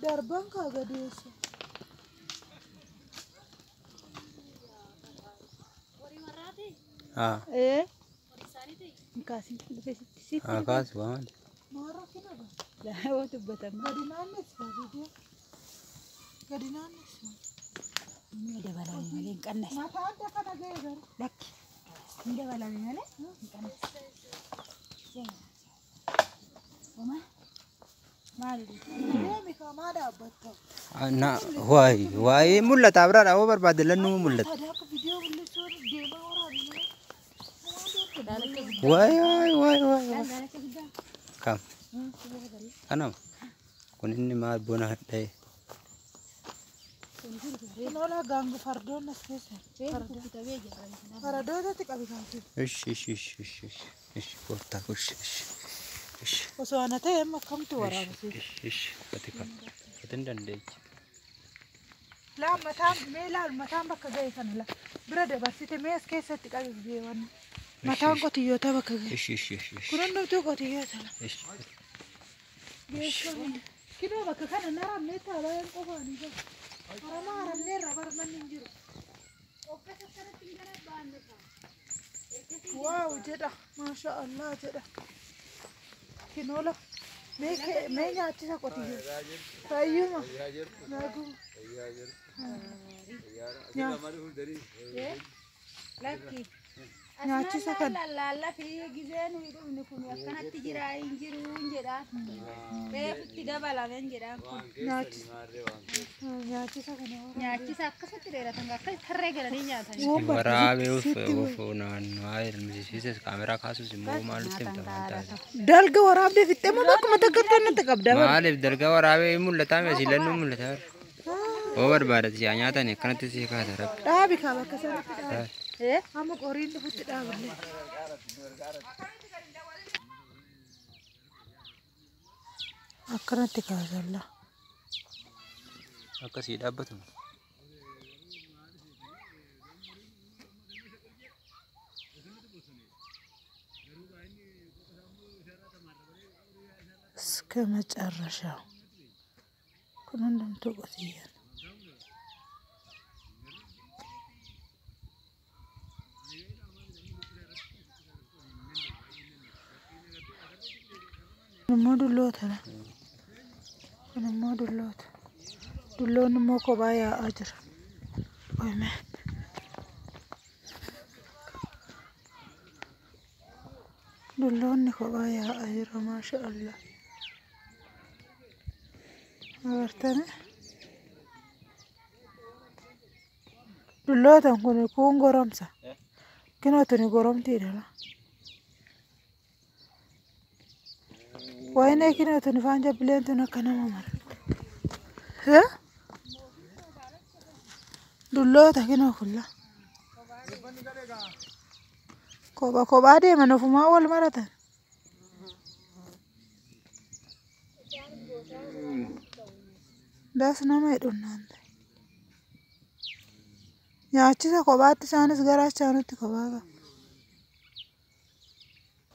Darban kaga desa. Kasih situ. Kasih banget. Marah kenapa? Lah, waktu batang. Gadi nanes video. Gadi nanes. Ini ada balai malin kanas. Mata ada kan ada ya? Dak. Ini ada balai malin kanas. Jangan. Mama. Mari. Ini mika mada batta. Ana wai mullat abrar awo barbadilan nu mullat. Ada aku video boleh suruh dema orang ini. Wai. Kam. Anam. Kunin ma bona dai. Nola ganggu fardon spesial. Fardon itu kami kasih. Ish. Kota ish. Oso anate emma kam tu wara basi. Ish. Ketika ketendan deh. La matam bakka gay kana la. Berada basi te mes kesa tika gewan. Matam ko tiyo ta bakka gay. Ish. Kunan do to ko tiyo ta. Ish. Kino bakka kana naram ne ta bayan ko bani ba. Aram ne rabar man ninjiru. Oke sakara tingara bande ta. Wow jeda masha Allah jeda. Kinola me nyachi sa ko tiyo. Ayuma. Nagu. Laki. Nyachi sa kan. La fi gizenu idu nikun yakana tijira injiru injira. Be tiga bala menjira. Nyachi sa kan. Nyachi sa kasatire ratanga kai tharre garani nyata. Warabe ufunan air misis kamera kasus mau malu tempat. Dalga warabe fitte mo bak mata kartan ta kabda. Malib dalga warabe mulata mesilan mulata. Over barat si anyata ne kanati si ka tarap. Dabi ka bak kasar. Amo korin tu fitte dabi. Akanati ka zalla. Akasi dapat tu. እስከመጨረሻው ኩኑንም ተቆጥየን ሞዱሎተና ሞዱሎት ዱሎን ሞኮባያ አጅር ወይመ ዱሎን ኮባያ አጅር ማሻአላህ agartane dullootan kun goromsa kinotuni goromtiidhala wayne kinotuni faan jabbileentun akka nama mara dulloota kinoo kulla kophaa deeman ofumaa wal maratan das nama heddunnante nyaachisa kophaatti isaanis garaachaanitti kophaa qaba.